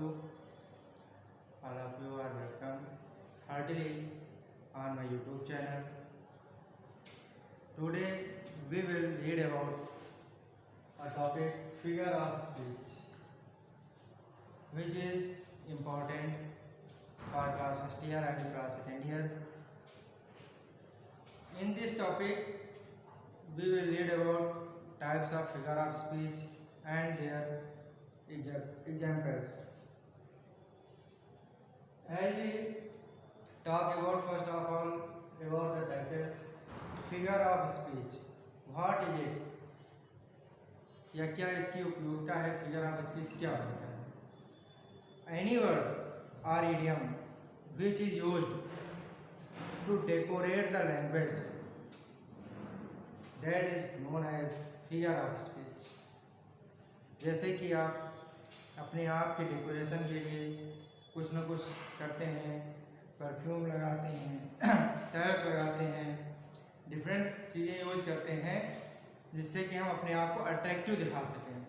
you. All of you are welcome heartily on my YouTube channel. Today we will read about a topic, figure of speech, which is important for class first year and class second year. In this topic we will read about types of figure of speech and their examples. As we talk about first of all about the title figure of speech, what is it, या क्या इसकी उपयोगिता है, figure of speech क्या होता है. Any word और idiom which is used to decorate the language that is known as figure of speech. जैसे कि आप अपने आप के डेकोरेशन के लिए कुछ न कुछ करते हैं, परफ्यूम लगाते हैं, टैग लगाते हैं, डिफरेंट चीज़ें यूज करते हैं जिससे कि हम अपने आप को अट्रैक्टिव दिखा सकें.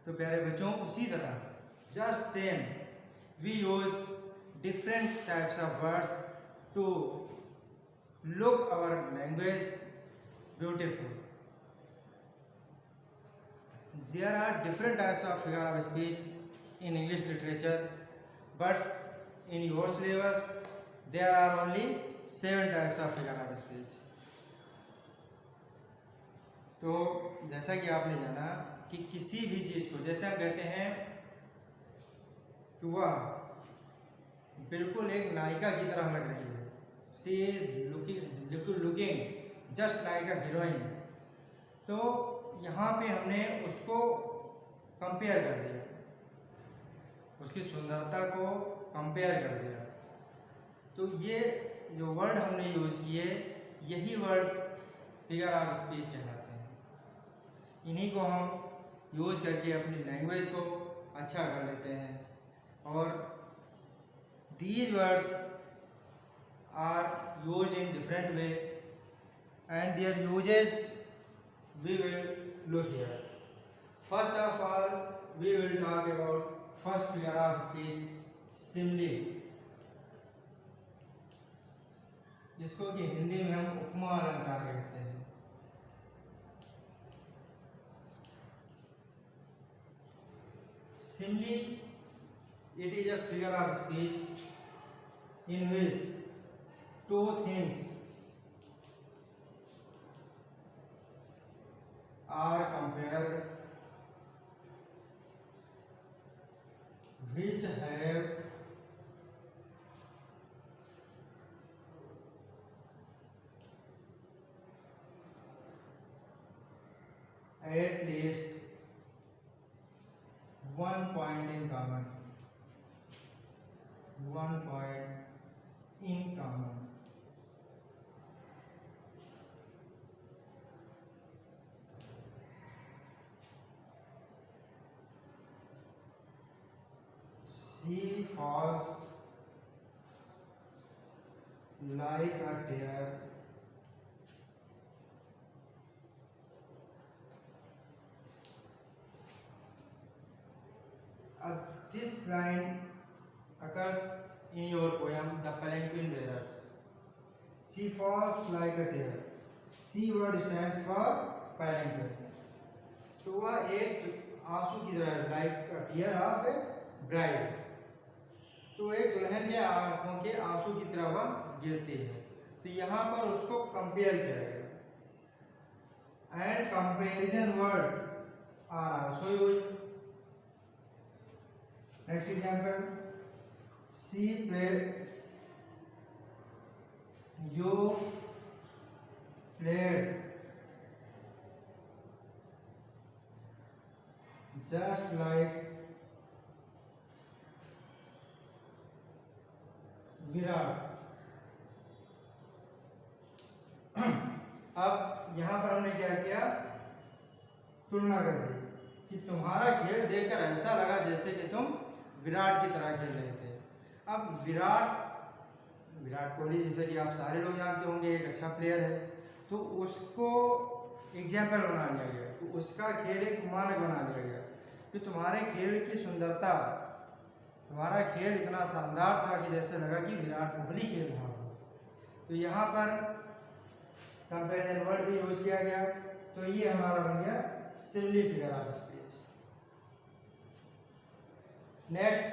तो प्यारे बच्चों, उसी तरह just same we use different types of words to look our language beautiful. There are different types of figure of speech in English literature, but in your syllabus there are only 7 types of figure of speech. तो जैसा कि आपने जाना कि किसी भी चीज़ को, जैसे हम कहते हैं कि वह बिल्कुल एक नायिका की तरह लग रही है, she is looking just like a heroine, तो यहाँ पे हमने उसको कंपेयर कर दिया, उसकी सुंदरता को कंपेयर कर दिया. तो ये जो वर्ड हमने यूज़ किए, यही वर्ड फिगर ऑफ स्पीच कहलाते हैं. इन्हीं को हम यूज़ करके अपनी लैंग्वेज को अच्छा कर लेते हैं. और these words are used in different way and their uses we will look here. First of all we will talk about first figure of speech, simile, जिसको कि हिंदी में हम उपमा अलंकार कहते हैं. Simile, it is a figure of speech in which two things are compared which have at least one point in common. One point in common. She falls like a tear this line occurs in your poem The Palanquin Bearers. She falls like a tear. C word stands for palanquin. तो वह एक आंसू की तरह, like a tear of a bride, तो एक दुल्हन के आंखों के आंसू की तरह वह गिरती है. तो यहाँ पर उसको कंपेयर किया गया. And comparison words are also used. Next example, she played, you played just like Virat. अब यहां पर हमने क्या किया, तुलना कर दी कि तुम्हारा खेल देखकर ऐसा लगा जैसे कि तुम विराट की तरह खेल रहे थे. अब विराट कोहली, जैसे कि आप सारे लोग जानते होंगे, एक अच्छा प्लेयर है, तो उसको एग्जाम्पल बना लिया गया, तो उसका खेल एक मानक बना लिया गया कि तुम्हारे खेल की सुंदरता तुम्हारा खेल इतना शानदार था कि जैसे लगा कि विराट कोहली खेल रहा हो। तो यहाँ पर कंपेरिजन वर्ड भी यूज किया गया। तो ये हमारा बन गया simile figure of speech. Next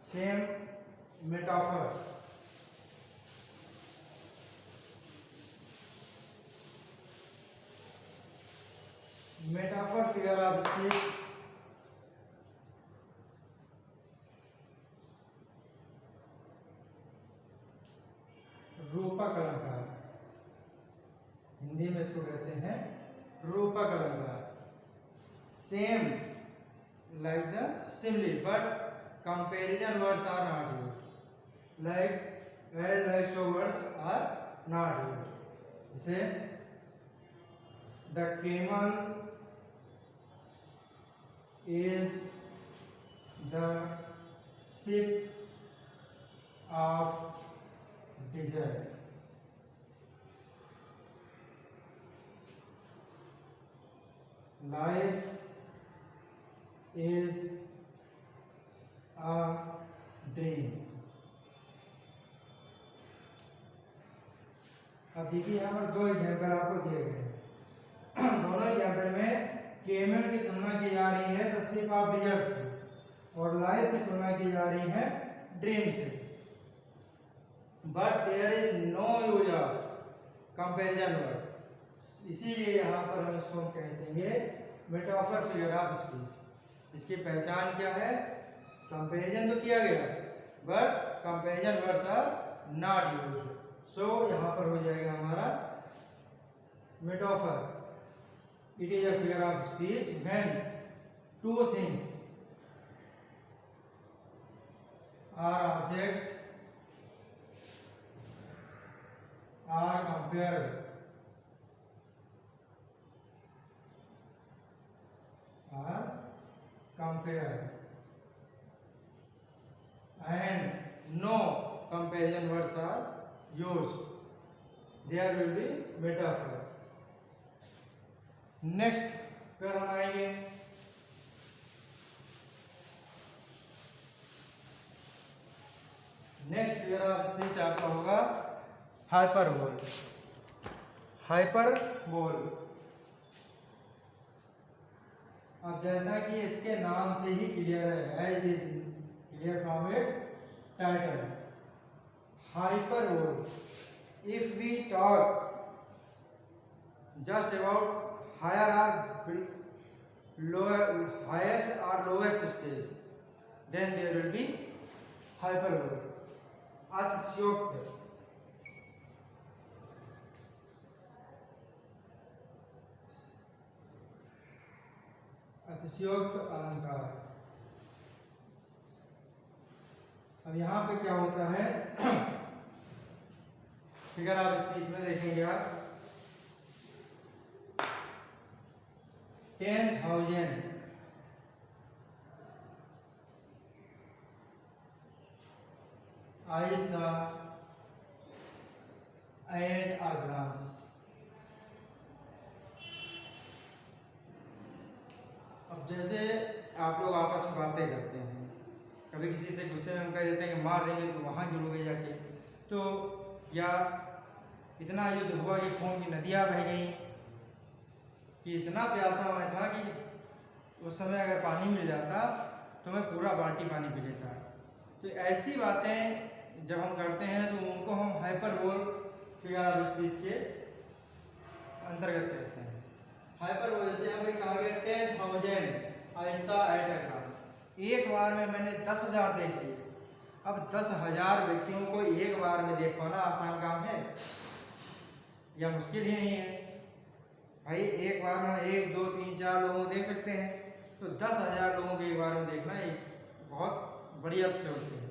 same metaphor. Metaphor figure of speech रूपक अलंकार, हिंदी में इसको कहते हैं रूपक अलंकार। Same like the simile but comparison words are not used, like as like so words are not used. जैसे the camel is the ship of desert. Life is a dream. अब देखिए यहाँ पर दो एग्जाम्पल आपको दिए गए हैं। दोनों एग्जाम्पल में केमल की तुलना की जा रही है द शिप ऑफ डिजर्ट से, और लाइफ की तुलना की जा रही है ड्रीम से। But there is no use of comparison word, इसीलिए यहाँ पर हम इसको कहते हैं मेटाफर फिगर ऑफ स्पीच। इसकी पहचान क्या है? कंपेरिजन तो किया गया but comparison words are not used. So यहाँ पर हो जाएगा हमारा metaphor. It is a figure of speech when two things or objects are compared and no comparison words are used, there will be metaphor. Next फिर हम आएंगे next figure of speech आपका होगा हाइपरबोल। हाइपरबोल, अब जैसा कि इसके नाम से ही क्लियर है, as is clear from its title, hyperbole. If we talk just about higher or lower, highest or lowest stage, then there will be hyperbole. अतिशयोक्त, अतिशयोक्त अलंकार। अब यहाँ पे क्या होता है फिगर ऑफ स्पीच में देखेंगे आप 10,000 I saw at a glance। अब जैसे आप लोग आपस में बातें करते हैं, कभी किसी से गुस्से में हम कह देते हैं कि मार देंगे तो वहां गिरोगे जाके, तो या इतना युद्ध हुआ कि खून की नदियां बह गई, कि इतना प्यासा मैं था कि उस समय अगर पानी मिल जाता तो मैं पूरा बाल्टी पानी पी लेता। तो ऐसी बातें जब हम करते हैं तो उनको हम हाइपरबोल फिगर ऑफ स्पीच के अंतर्गत कहते हैं। हाइपरबोल जैसे यहाँ पे कहा गया 10,000 I saw at a glance, एक बार में मैंने 10,000 देख लिए। अब 10,000 व्यक्तियों को एक बार में देख पाना आसान काम है या मुश्किल ही नहीं है भाई। एक बार में 1, 2, 3, 4 लोगों को देख सकते हैं, तो 10,000 लोगों को एक बार में देखना एक बहुत बड़ी अवसर होती है।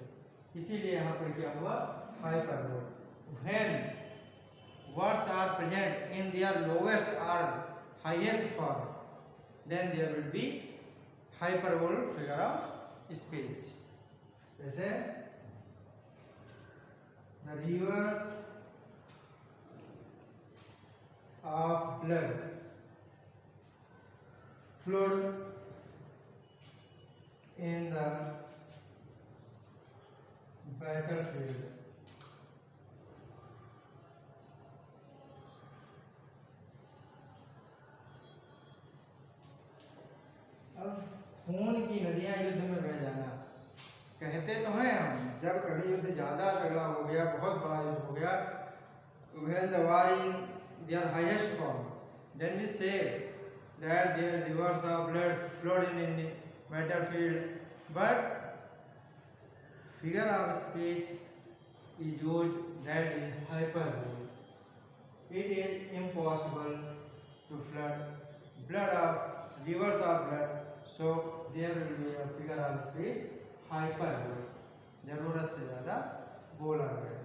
इसीलिए यहाँ पर क्या हुआ hyperbole. When words are present in their lowest or highest form, then there will be hyperbole figure of speech। जैसे the rivers of blood flowed in the battlefield. अब खून की नदियां युद्ध में बह जाना, कहते तो हैं हम, जब कभी युद्ध ज्यादा तगड़ा हो गया, बहुत बड़ा युद्ध हो गया, when the war in their highest form, then we say that their rivers of blood flowed in battlefield, but figure of speech is used that is hyperbole. It is impossible to flood blood of rivers of blood, so there will be a figure of speech hyperbole. जरूरत से ज़्यादा बोला गया।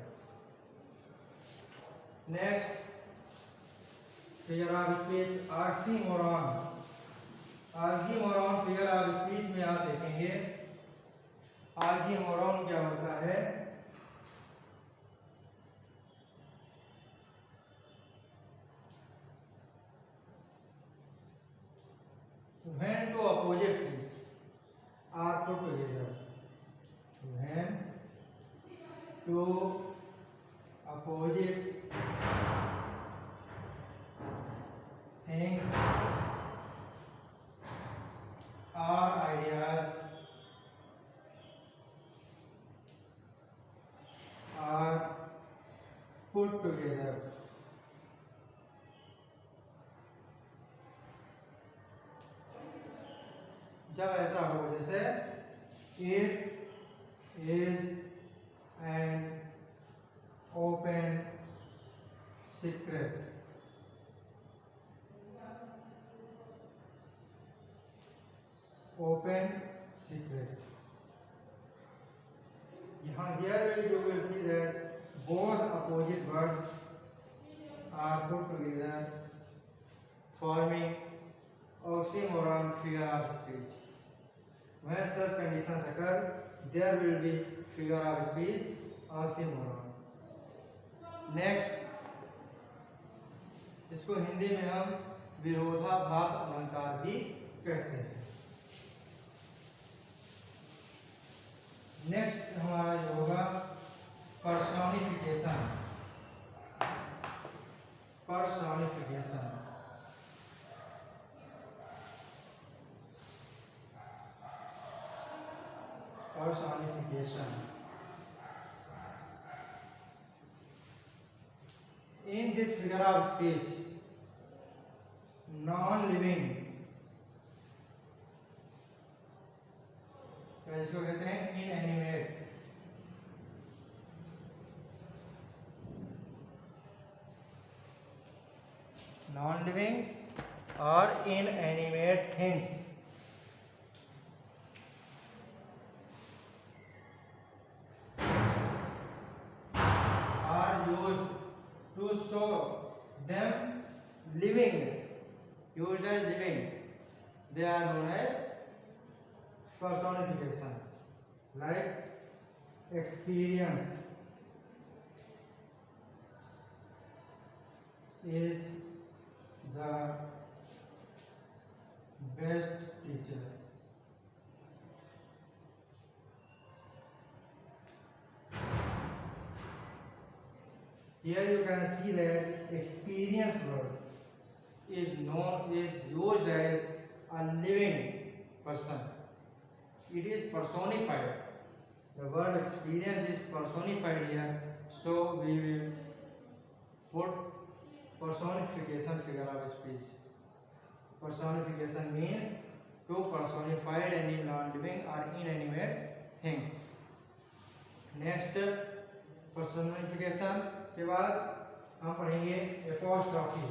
Next figure of speech oxymoron. Oxymoron figure of speech में आप देखेंगे oxymoron क्या होता है। When two opposite things are put together, when two opposite things or ideas are put together, जब ऐसा हो, जैसे it is an open secret, open secret. यहाँ here you will see that both opposite words are put together forming oxymoron figure of speech. When such conditions occur, there will be figure of speech oxymoron. Next, इसको हिंदी में हम विरोधाभास अलंकार भी कहते हैं। Next हमारा जो होगा personification. Personification personification. In this figure of speech, non-living, इसको कहते हैं inanimate, non-living or inanimate things to show them living, used as living, they are known as personification. Like experience is the best teacher. Here you can see that experience word is used as a living person. It is personified. The word experience is personified here, so we will put personification figure of speech. Personification means to personify any non-living or inanimate things. Next, personification के बाद हम पढ़ेंगे apostrophe.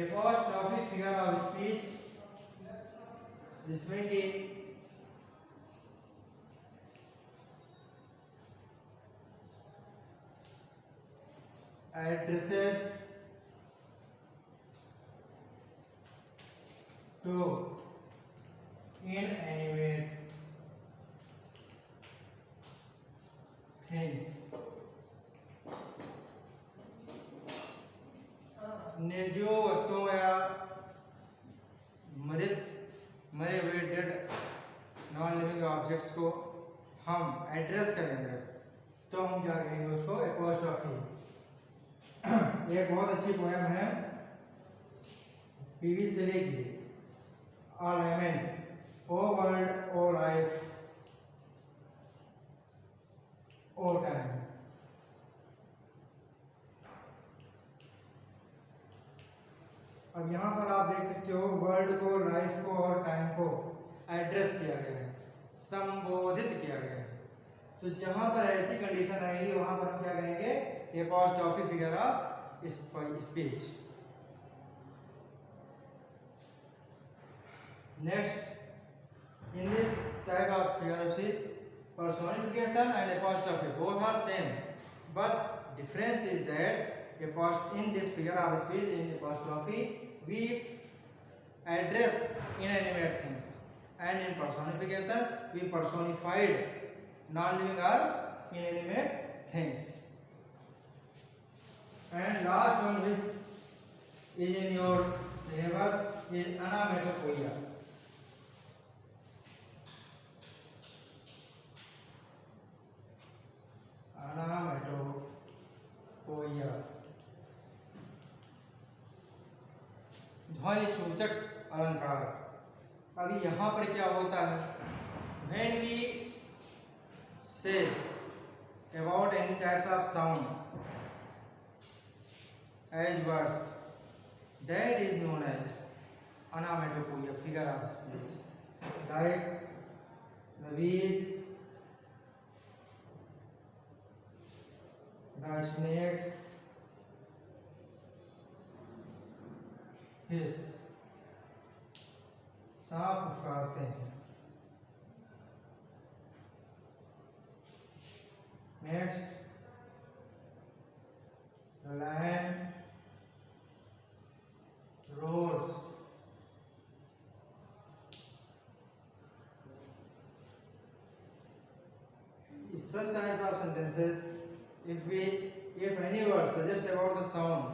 Apostrophe figure of speech, जिसमें कि addresses to inanimate things, निर्जीव वस्तुओं या मरे हुए डेड नॉन लिविंग ऑब्जेक्ट्स को हम एड्रेस करेंगे तो हम क्या कहेंगे उसको एपोस्ट्रोफी। एक बहुत अच्छी पोएम है पीवी शेले की, आ लैमेंट ओ वर्ल्ड ओ लाइफ ओ टाइम। अब यहाँ पर आप देख सकते हो वर्ल्ड को, लाइफ को और टाइम को एड्रेस किया गया है, संबोधित किया गया है। तो जहां पर ऐसी कंडीशन आएगी वहां पर हम क्या कहेंगे, apostrophe figure of speech. Next, in this type of figure of speech, personification and apostrophe both are same, but difference is that in this figure of speech, in apostrophe we address inanimate things, and in personification we personified non-living or inanimate things. And last one which is in your syllabus is onomatopoeia. Onomatopoeia, ध्वनि सूचक अलंकार। अभी यहाँ पर क्या होता है, when we say about any types of sound as words, that is known as onomatopoeia, figure of speech, like the bees, the snakes, fish, सांप फुफकारते हैं। Next, the lion roars, such types of sentences, if any word suggest about the sound,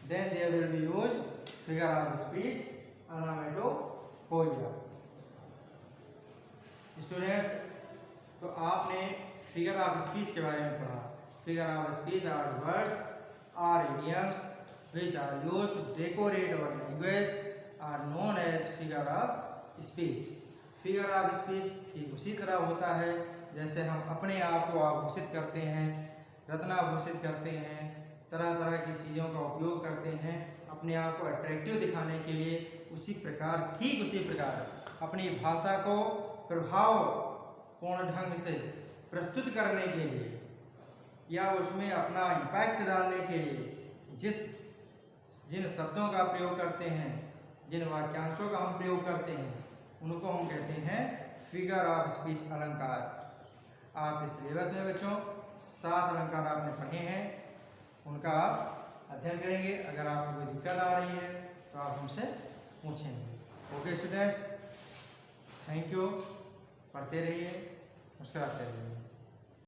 then there will be used figure of speech, onomatopoeia. Students, तो आपने figure of speech के बारे में पढ़ा। Figure of speech are words or idioms which are used to decorate our language are known as figure of speech. Figure of speech ठीक उसी तरह होता है जैसे हम अपने आप को आभूषित करते हैं, रत्नाभूषित करते हैं, तरह तरह की चीज़ों का उपयोग करते हैं अपने आप को अट्रैक्टिव दिखाने के लिए। उसी प्रकार, ठीक उसी प्रकार अपनी भाषा को प्रभावपूर्ण ढंग से प्रस्तुत करने के लिए या उसमें अपना इम्पैक्ट डालने के लिए जिन शब्दों का प्रयोग करते हैं, जिन वाक्यांशों का हम प्रयोग करते हैं, उनको हम कहते हैं फिगर ऑफ स्पीच अलंकार। आपके सिलेबस में बच्चों 7 अलंकार आपने पढ़े हैं, उनका आप अध्ययन करेंगे। अगर आपको कोई दिक्कत आ रही है तो आप हमसे पूछेंगे। Okay students, thank you. पढ़ते रहिए, मुस्कुराते रहिए।